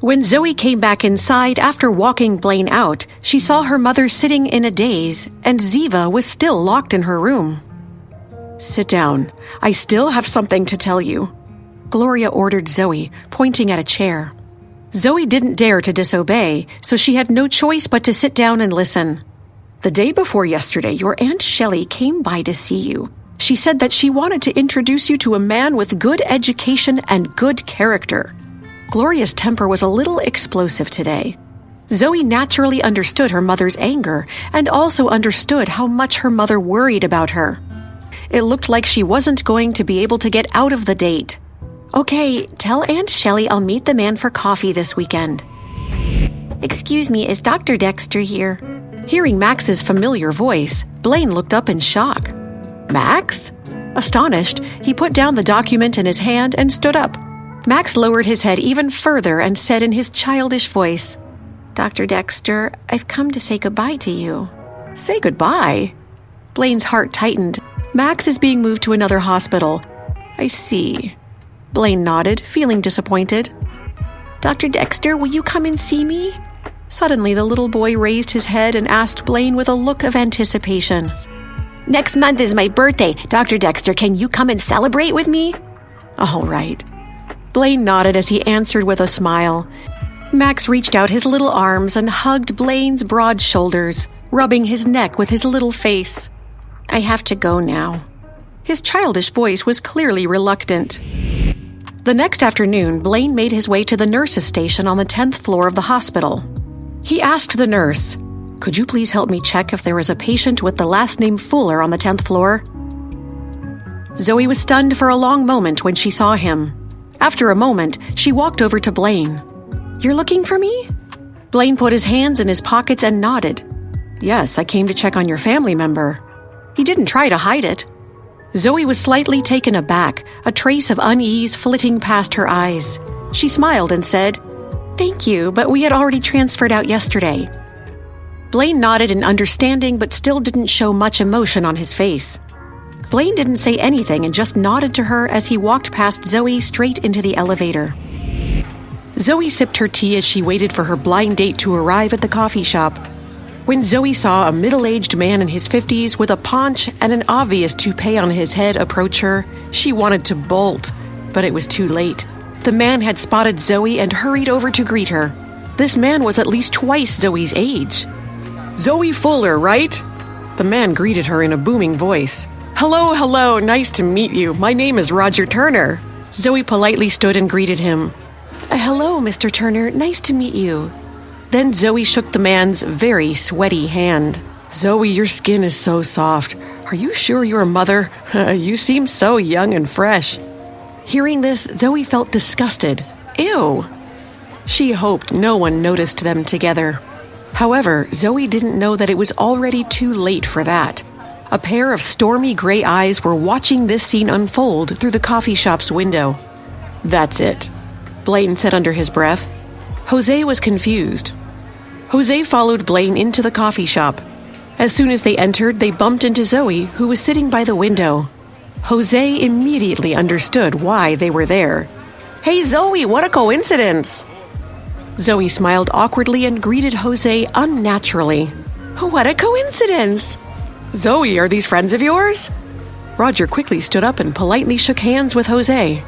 When Zoey came back inside after walking Blaine out, she saw her mother sitting in a daze, and Ziva was still locked in her room. "Sit down. I still have something to tell you," Gloria ordered Zoey, pointing at a chair. Zoey didn't dare to disobey, so she had no choice but to sit down and listen. "The day before yesterday, your Aunt Shelley came by to see you. She said that she wanted to introduce you to a man with good education and good character." Gloria's temper was a little explosive today. Zoey naturally understood her mother's anger and also understood how much her mother worried about her. It looked like she wasn't going to be able to get out of the date. "Okay, tell Aunt Shelley I'll meet the man for coffee this weekend." "Excuse me, is Dr. Dexter here?" Hearing Max's familiar voice, Blaine looked up in shock. "Max?" Astonished, he put down the document in his hand and stood up. Max lowered his head even further and said in his childish voice, "Dr. Dexter, I've come to say goodbye to you." "Say goodbye?" Blaine's heart tightened. "Max is being moved to another hospital." "I see." Blaine nodded, feeling disappointed. "Dr. Dexter, will you come and see me?" Suddenly, the little boy raised his head and asked Blaine with a look of anticipation. "Next month is my birthday. Dr. Dexter, can you come and celebrate with me?" "All right." Blaine nodded as he answered with a smile. Max reached out his little arms and hugged Blaine's broad shoulders, rubbing his neck with his little face. "I have to go now." His childish voice was clearly reluctant. The next afternoon, Blaine made his way to the nurse's station on the 10th floor of the hospital. He asked the nurse, "Could you please help me check if there is a patient with the last name Fuller on the 10th floor?" Zoey was stunned for a long moment when she saw him. After a moment, she walked over to Blaine. "You're looking for me?" Blaine put his hands in his pockets and nodded. "Yes, I came to check on your family member." He didn't try to hide it. Zoey was slightly taken aback, a trace of unease flitting past her eyes. She smiled and said, "Thank you, but we had already transferred out yesterday." Blaine nodded in understanding but still didn't show much emotion on his face. Blaine didn't say anything and just nodded to her as he walked past Zoey straight into the elevator. Zoey sipped her tea as she waited for her blind date to arrive at the coffee shop. When Zoey saw a middle-aged man in his 50s with a paunch and an obvious toupee on his head approach her, she wanted to bolt, but it was too late. The man had spotted Zoey and hurried over to greet her. This man was at least twice Zoey's age. "Zoey Fuller, right?" The man greeted her in a booming voice. Hello, nice to meet you. My name is Roger Turner." Zoey politely stood and greeted him. "Hello, Mr. Turner, nice to meet you." Then Zoey shook the man's very sweaty hand. "Zoey, your skin is so soft. Are you sure you're a mother? You seem so young and fresh." Hearing this, Zoey felt disgusted. Ew! She hoped no one noticed them together. However, Zoey didn't know that it was already too late for that. A pair of stormy gray eyes were watching this scene unfold through the coffee shop's window. "That's it," Blaine said under his breath. Jose was confused. Jose followed Blaine into the coffee shop. As soon as they entered, they bumped into Zoey, who was sitting by the window. Jose immediately understood why they were there. "Hey Zoey, what a coincidence!" Zoey smiled awkwardly and greeted Jose unnaturally. "What a coincidence!" "Zoey, are these friends of yours?" Roger quickly stood up and politely shook hands with Jose.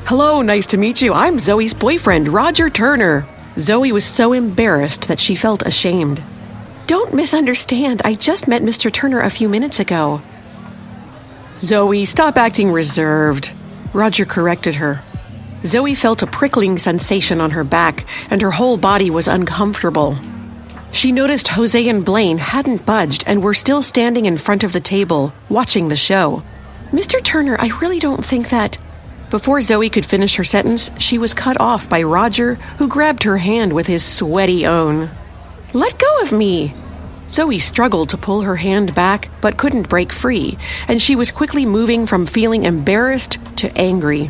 "Hello, nice to meet you. I'm Zoey's boyfriend, Roger Turner." Zoey was so embarrassed that she felt ashamed. "Don't misunderstand. I just met Mr. Turner a few minutes ago." "Zoey, stop acting reserved," Roger corrected her. Zoey felt a prickling sensation on her back, and her whole body was uncomfortable. She noticed Jose and Blaine hadn't budged and were still standing in front of the table, watching the show. "Mr. Turner, I really don't think that—" Before Zoey could finish her sentence, she was cut off by Roger, who grabbed her hand with his sweaty own. "Let go of me!" Zoey struggled to pull her hand back, but couldn't break free, and she was quickly moving from feeling embarrassed to angry.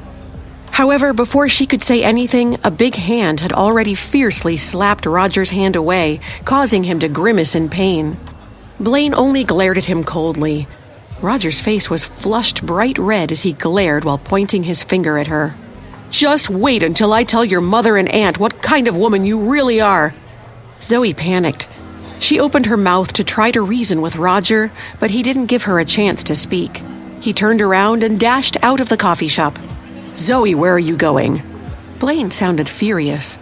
However, before she could say anything, a big hand had already fiercely slapped Roger's hand away, causing him to grimace in pain. Blaine only glared at him coldly. Roger's face was flushed bright red as he glared while pointing his finger at her. Just wait until I tell your mother and aunt what kind of woman you really are. Zoey panicked. She opened her mouth to try to reason with Roger, but he didn't give her a chance to speak. He turned around and dashed out of the coffee shop. Zoey, where are you going? Blaine sounded furious.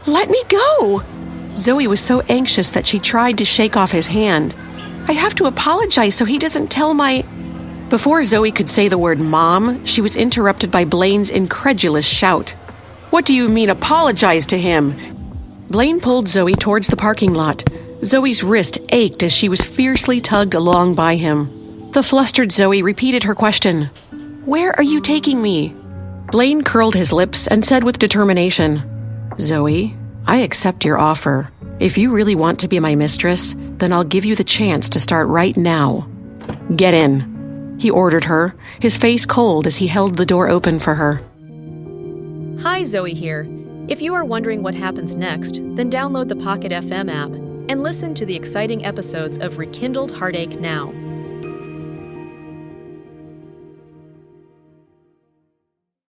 Let me go! Zoey was so anxious that she tried to shake off his hand. I have to apologize so he doesn't tell my... Before Zoey could say the word mom, she was interrupted by Blaine's incredulous shout. What do you mean apologize to him? Blaine pulled Zoey towards the parking lot. Zoey's wrist ached as she was fiercely tugged along by him. The flustered Zoey repeated her question. Where are you taking me? Blaine curled his lips and said with determination, Zoey, I accept your offer. If you really want to be my mistress, then I'll give you the chance to start right now. Get in, he ordered her, his face cold as he held the door open for her. Hi, Zoey here. If you are wondering what happens next, then download the Pocket FM app and listen to the exciting episodes of Rekindled Heartache now.